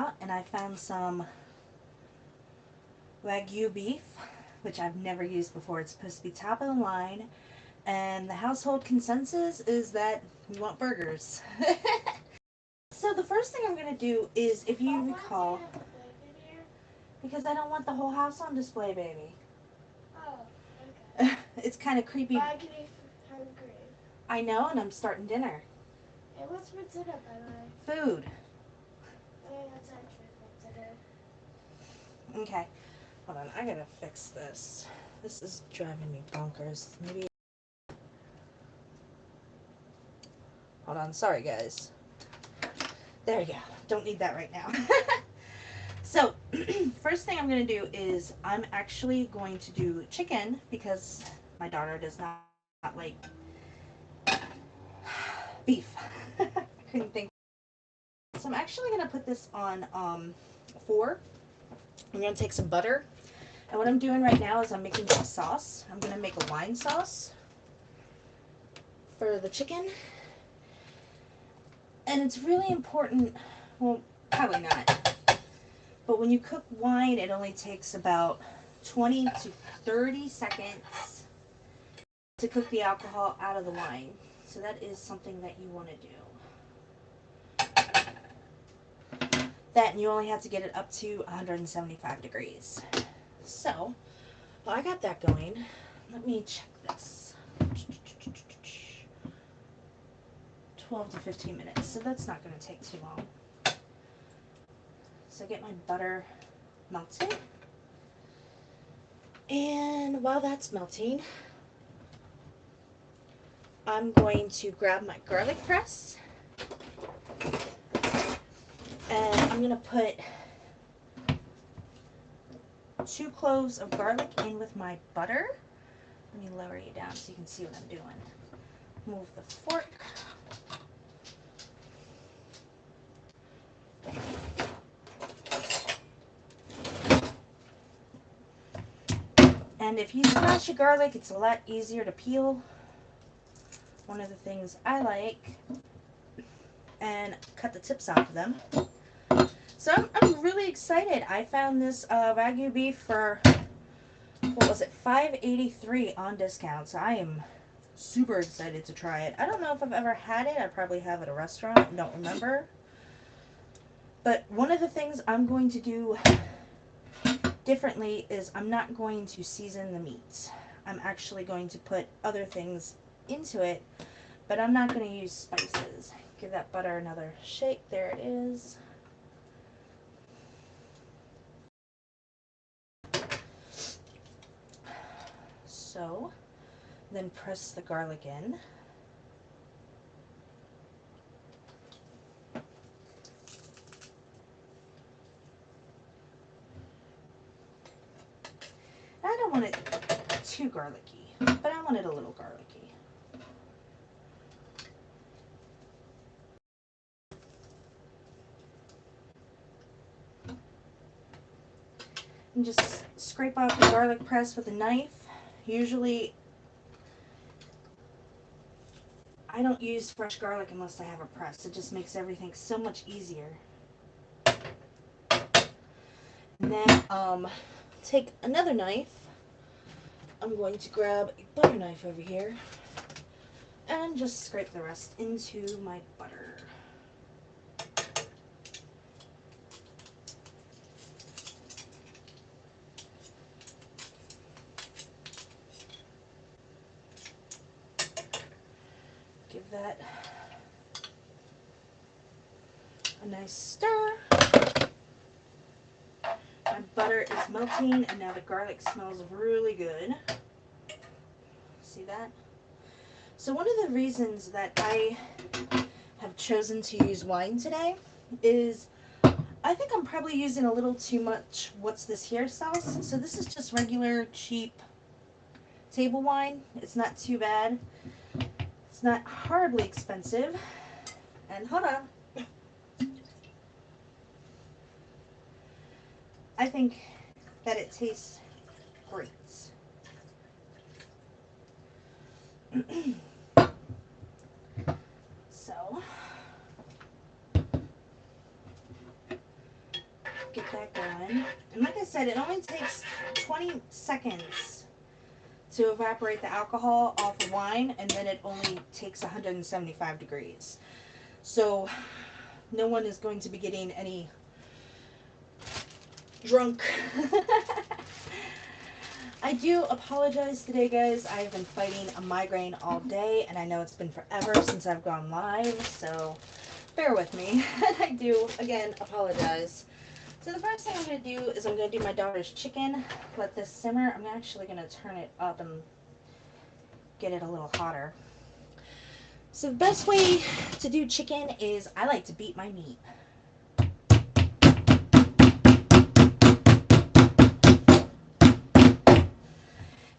out and I found some Wagyu beef, which I've never used before. It's supposed to be top of the line, and the household consensus is that we want burgers. So the first thing I'm going to do is, if you recall, because I don't want the whole house on display, baby. Oh, okay. It's kind of creepy. But I can be hungry. I know, and I'm starting dinner. Hey, what's for dinner, by the way? Food. I got time for dinner. Okay. Hold on, I gotta fix this. This is driving me bonkers. Maybe. Hold on, sorry guys. There we go. Don't need that right now. So, first thing I'm going to do is I'm actually going to do chicken because my daughter does not like beef. I couldn't think. So I'm actually going to put this on 4. I'm going to take some butter. And what I'm doing right now is I'm making some sauce. I'm going to make a wine sauce for the chicken. And it's really important, well, probably not, but when you cook wine, it only takes about 20 to 30 seconds to cook the alcohol out of the wine. So that is something that you want to do. That, and you only have to get it up to 175 degrees. So, well, I got that going. Let me check this. 12 to 15 minutes, so that's not going to take too long. So get my butter melted. And while that's melting, I'm going to grab my garlic press. And I'm going to put 2 cloves of garlic in with my butter. Let me lower you down so you can see what I'm doing. Move the fork. And if you smash your garlic, it's a lot easier to peel. One of the things I like. And cut the tips off of them. So I'm really excited. I found this Wagyu beef for, what was it, $5.83 on discount. So I am super excited to try it. I don't know if I've ever had it. I probably have at a restaurant. I don't remember. But one of the things I'm going to do differently is I'm not going to season the meat. I'm actually going to put other things into it, but I'm not going to use spices. Give that butter another shake. There it is. So, then press the garlic in. I don't want it too garlicky, but I want it a little garlicky. And just scrape off the garlic press with a knife. Usually, I don't use fresh garlic unless I have a press. It just makes everything so much easier. And then, take another knife. I'm going to grab a butter knife over here and just scrape the rest into my butter. Give that a nice stir. My butter is melting and now the garlic smells really good. See that? So one of the reasons that I have chosen to use wine today is I think I'm probably using a little too much what's this here sauce. So this is just regular cheap table wine. It's not too bad. It's not horribly expensive. And hold on. I think that it tastes great. So get that going. And like I said, it only takes 20 seconds to evaporate the alcohol off the wine, and then it only takes 175 degrees. So no one is going to be getting any drunk. I do apologize today, guys. I've been fighting a migraine all day, and I know it's been forever since I've gone live, so bear with me. I do, again, apologize. So the first thing I'm going to do is I'm going to do my daughter's chicken. Let this simmer. I'm actually going to turn it up and get it a little hotter. So the best way to do chicken is I like to beat my meat.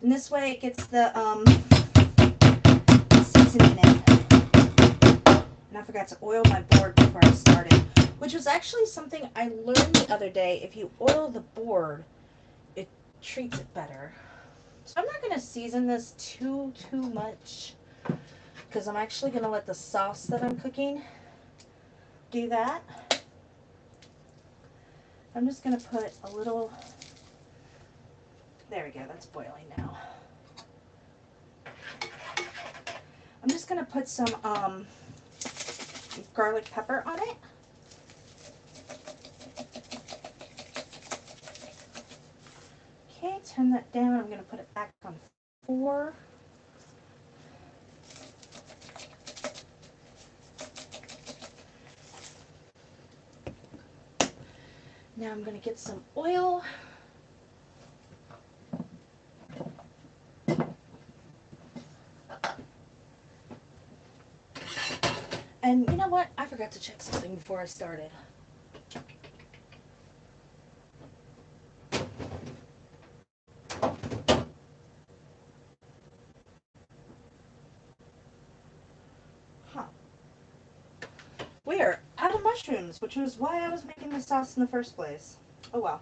And this way it gets the seasoning in. And I forgot to oil my board before I started, which was actually something I learned the other day. If you oil the board, it treats it better. So I'm not going to season this too much, because I'm actually going to let the sauce that I'm cooking do that. I'm just going to put a little, there we go, that's boiling now. I'm just going to put some garlic pepper on it. Okay, turn that down. I'm going to put it back on 4. Now I'm going to get some oil. And you know what? I forgot to check something before I started. We are out of mushrooms, which was why I was making the sauce in the first place. Oh well.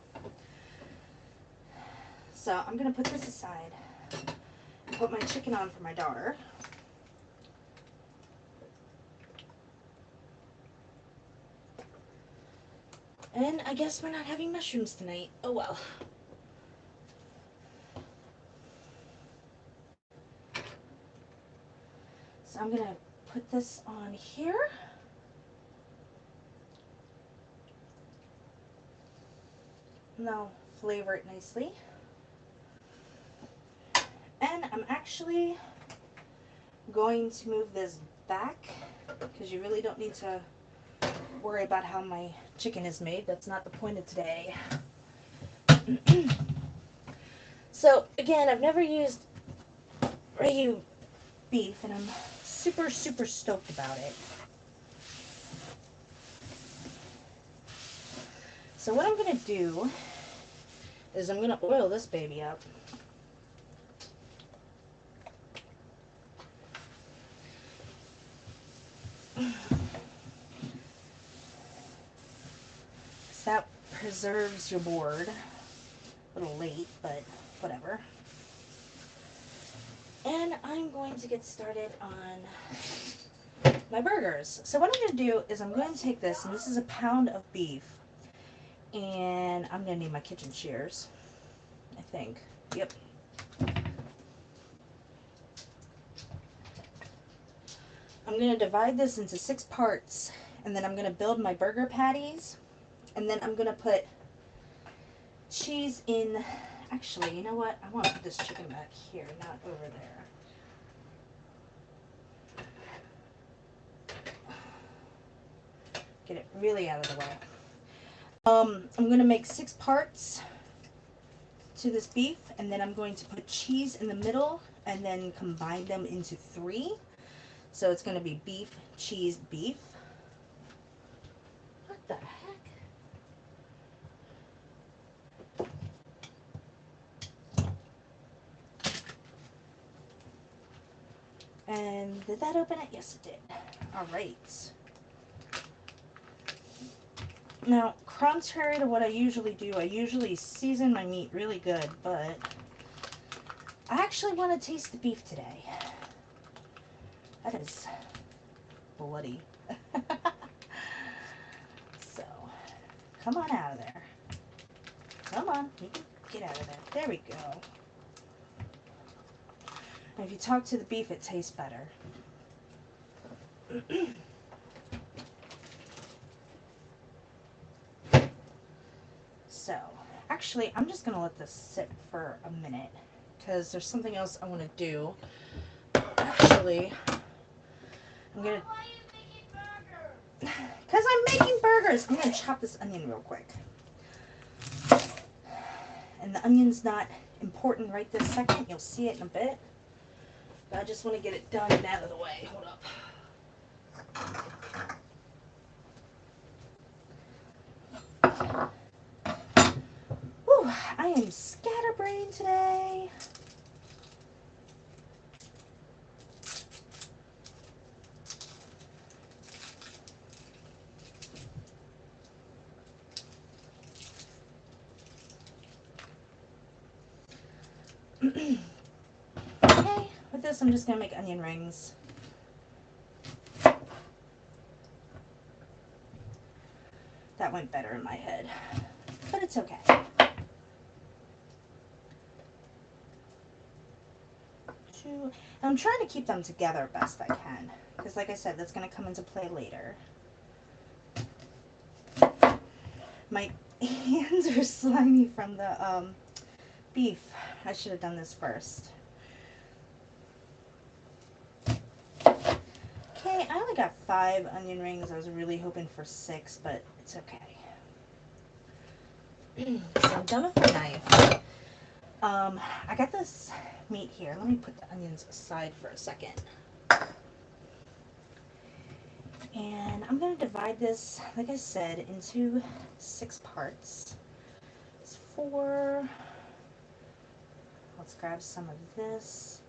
So I'm going to put this aside and put my chicken on for my daughter. And I guess we're not having mushrooms tonight. Oh well. So I'm going to put this on here. Now flavor it nicely. And I'm actually going to move this back, because you really don't need to worry about how my chicken is made. That's not the point of today. So again, I've never used Wagyu beef, and I'm super stoked about it. So what I'm going to do is I'm going to oil this baby up. So that preserves your board. A little late, but whatever. And I'm going to get started on my burgers. So what I'm going to do is I'm going to take this, and this is a pound of beef. And I'm going to need my kitchen shears, I think. Yep. I'm going to divide this into 6 parts, and then I'm going to build my burger patties, and then I'm going to put cheese in. Actually, you know what? I want to put this chicken back here, not over there. Get it really out of the way. I'm going to make 6 parts to this beef, and then I'm going to put cheese in the middle and then combine them into 3. So it's going to be beef, cheese, beef. What the heck? And did that open it? Yes, it did. All right. Now, contrary to what I usually do, I usually season my meat really good, but I actually want to taste the beef today. That is bloody. So, come on out of there. Come on, you can get out of there. There we go. And if you talk to the beef, it tastes better. So, actually, I'm just going to let this sit for a minute because there's something else I want to do. Actually, I'm going to... Why are you making burgers? Because I'm making burgers. I'm going to chop this onion real quick. And the onion's not important right this second. You'll see it in a bit. But I just want to get it done and out of the way. Hold up. Whew, I am scatterbrained today. Okay, with this I'm just going to make onion rings. That went better in my head, but it's okay. And I'm trying to keep them together best I can, because like I said, that's going to come into play later. My hands are slimy from the beef. I should have done this first. Okay, I only got 5 onion rings. I was really hoping for 6, but it's okay. So I'm done with the knife. I got this meat here. Let me put the onions aside for a second. And I'm going to divide this, like I said, into 6 parts. It's 4. Let's grab some of this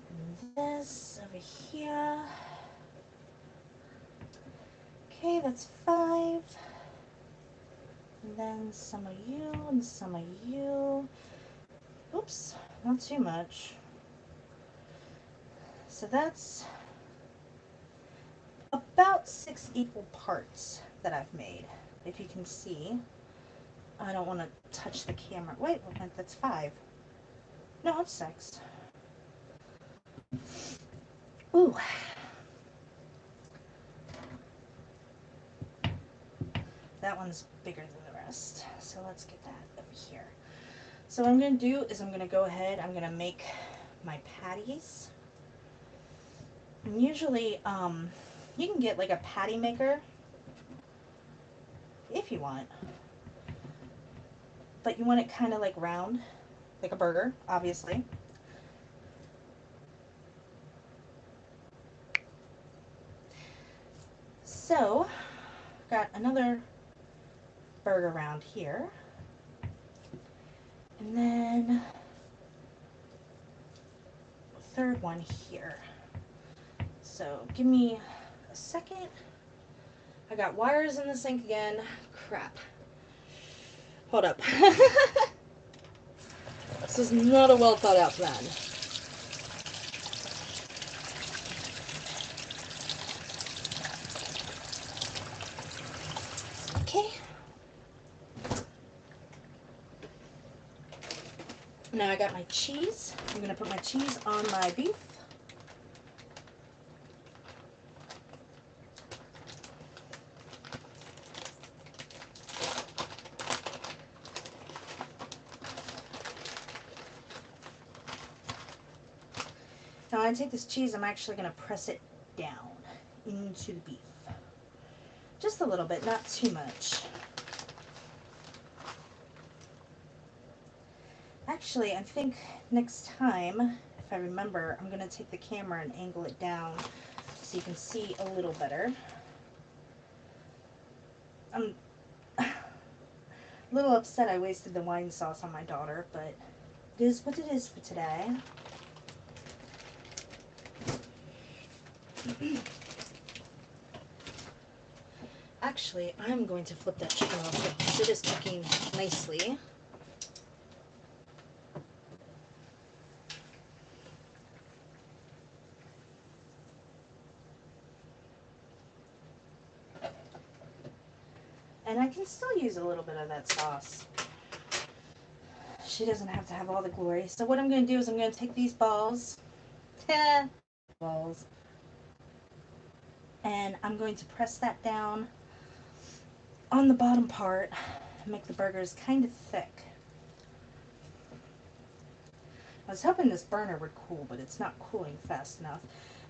and this over here. Okay, that's 5. And then some of you and some of you. Oops, not too much. So that's about 6 equal parts that I've made. If you can see, I don't want to touch the camera. Wait, that's 5. No, it's 6. Ooh. That one's bigger than the rest. So let's get that over here. So what I'm going to do is I'm going to go ahead, I'm going to make my patties. And usually, you can get like a patty maker if you want. But you want it kind of like round, like a burger, obviously. So, got another burger round here. And then a third one here. So give me a second. I got wires in the sink again. Crap. Hold up. This is not a well thought out plan. Okay. Now I got my cheese. I'm going to put my cheese on my beef. Now when I take this cheese, I'm actually going to press it down into the beef. Just a little bit, not too much. Actually, I think next time, if I remember, I'm going to take the camera and angle it down so you can see a little better. I'm a little upset I wasted the wine sauce on my daughter, but it is what it is for today. Actually, I'm going to flip that chicken real quick because it is cooking nicely. And I can still use a little bit of that sauce. she doesn't have to have all the glory. So what I'm going to do is I'm going to take these balls, balls, and I'm going to press that down on the bottom part and make the burgers kind of thick. I was hoping this burner would cool, but it's not cooling fast enough.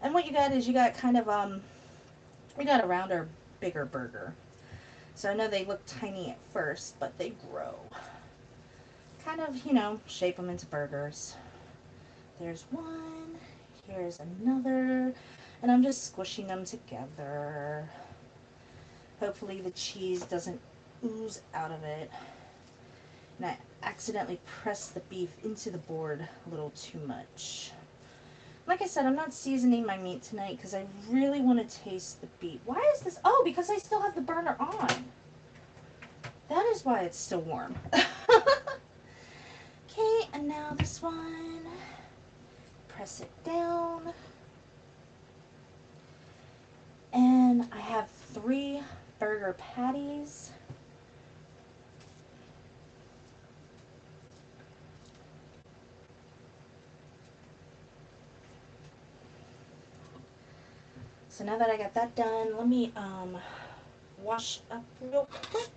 And what you got is you got kind of, we got a rounder, bigger burger. So I know they look tiny at first, but they grow. Kind of, you know, shape them into burgers. There's one, here's another, and I'm just squishing them together. Hopefully the cheese doesn't ooze out of it. And I accidentally pressed the beef into the board a little too much. Like I said, I'm not seasoning my meat tonight because I really want to taste the beef. Why is this? Oh, because I still have the burner on. That is why it's still warm. Okay, and now this one. Press it down. And I have 3 burger patties. So now that I got that done, let me wash up real quick.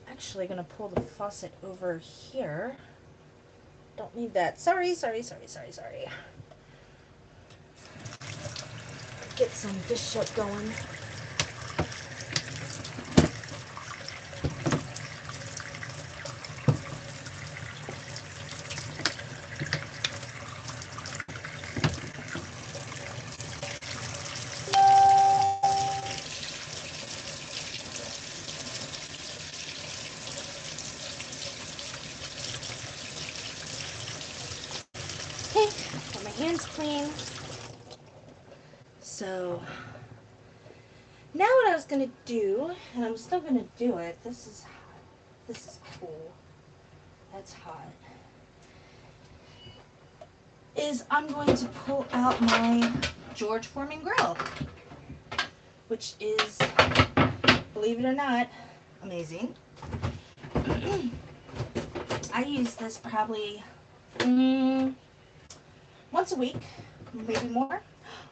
Actually gonna pull the faucet over here. Don't need that. Sorry. Get some dish soap going. Okay, got my hands clean. So now what I was gonna do, and I'm still gonna do it. This is cool. That's hot. Is I'm going to pull out my George Foreman grill, which is, believe it or not, amazing. I use this probably once a week, maybe more.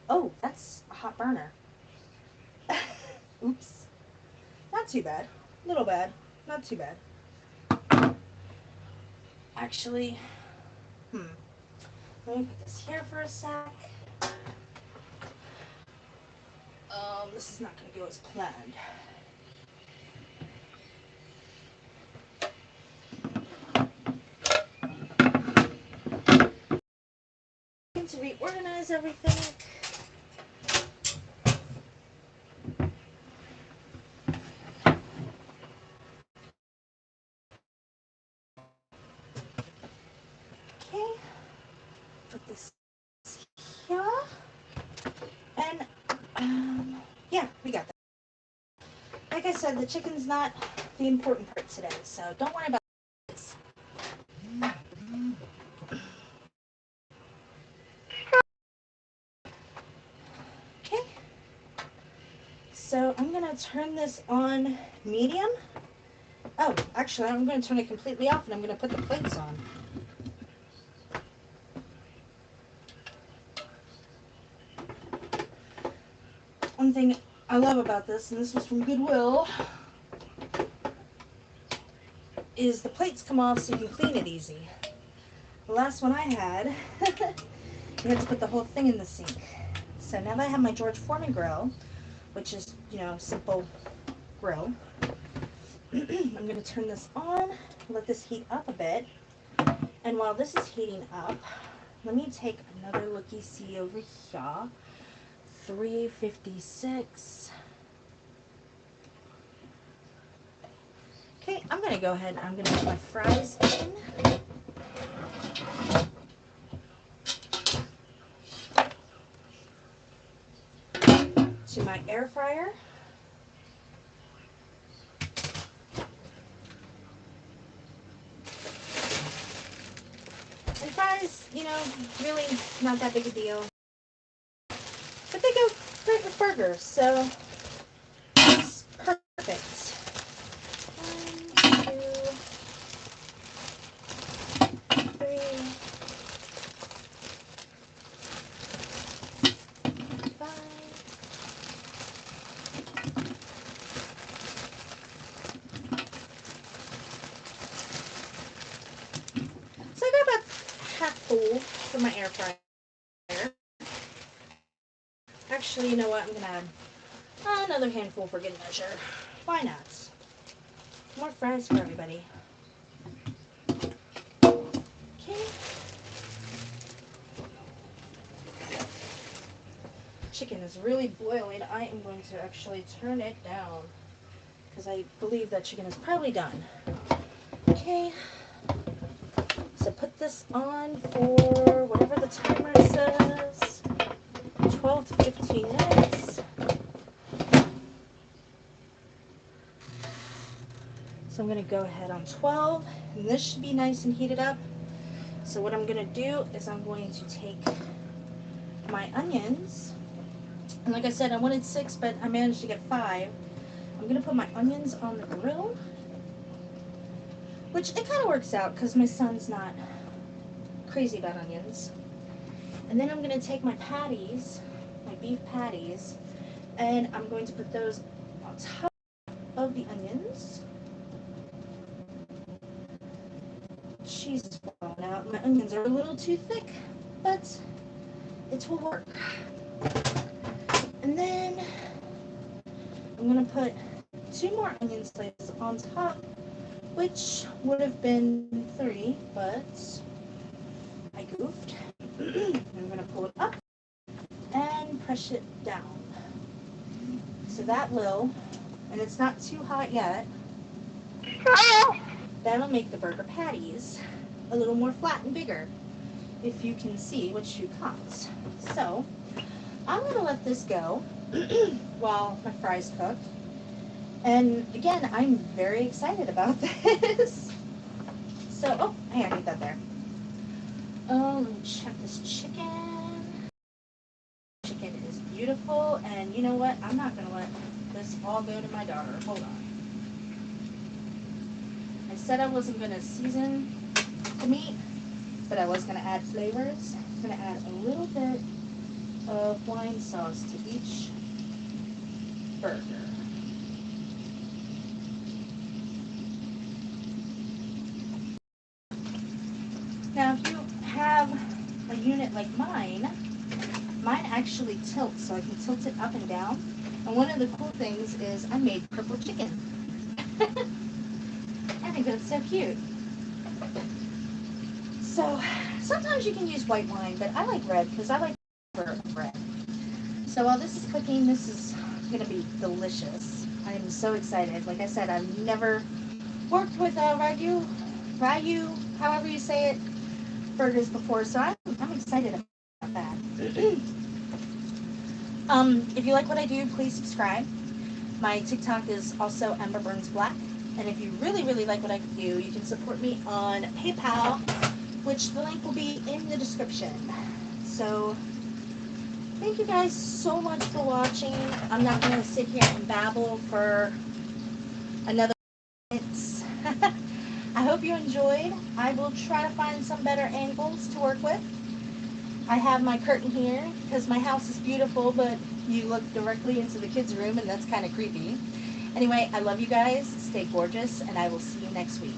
Oh, that's a hot burner. Oops. Not too bad. Little bad. Not too bad. Actually, let me put this here for a sec. This is not going to go as planned. To reorganize everything. Okay, put this here, and yeah, we got that. Like I said, the chicken's not the important part today, so don't worry about this. Okay, so I'm gonna turn this on medium. Oh, actually, I'm gonna turn it completely off, and I'm gonna put the plates on. One thing I love about this, and this was from Goodwill, is the plates come off so you can clean it easy. The last one I had, you had to put the whole thing in the sink. So now that I have my George Foreman grill, which is, you know, simple grill, I'm going to turn this on, let this heat up a bit. And while this is heating up, let me take another looky-see over here. 356. Okay, I'm going to go ahead and I'm going to put my fries in. To my air fryer. And fries, you know, really not that big a deal. But they go great with burgers, so it's perfect. 1, 2, my air fryer. Actually, you know what? I'm going to add another handful for good measure. Why not? More fries for everybody. Okay. Chicken is really boiling. I am going to actually turn it down because I believe that chicken is probably done. Okay. So put this on for whatever the timer says. 12 to 15 minutes. So I'm going to go ahead on 12, and this should be nice and heated up. So what I'm going to do is I'm going to take my onions, and like I said, I wanted 6, but I managed to get 5. I'm going to put my onions on the grill, which it kind of works out because my son's not crazy about onions. And then I'm going to take my patties, my beef patties, and I'm going to put those on top of the onions. Cheese is falling out. My onions are a little too thick, but it will work. And then I'm going to put 2 more onion slices on top, which would have been 3, but I goofed. I'm going to pull it up and press it down. So that will, and it's not too hot yet, that'll make the burger patties a little more flat and bigger, if you can see, which you can't. So I'm going to let this go while my fries cook. And again, I'm very excited about this. So, oh, hey, I need that there. Let me check this chicken. Chicken is beautiful, and you know what? I'm not going to let this all go to my daughter. Hold on. I said I wasn't going to season the meat, but I was going to add flavors. I'm going to add a little bit of wine sauce to each burger. Now, if you have a unit like mine actually tilts, so I can tilt it up and down. And one of the cool things is I made purple chicken. I think that's so cute. So sometimes you can use white wine, but I like red because I like red. So while this is cooking, this is going to be delicious. I am so excited. Like I said, I've never worked with wagyu, however you say it, burgers before, so I'm excited about that. If you like what I do, please subscribe. My TikTok is also Ember Burns Black. And if you really, really like what I do, you can support me on PayPal, which the link will be in the description. So thank you guys so much for watching. I'm not going to sit here and babble for another minute. I hope you enjoyed. I will try to find some better angles to work with. I have my curtain here because my house is beautiful, but you look directly into the kids' room and that's kind of creepy. Anyway, I love you guys. Stay gorgeous, and I will see you next week.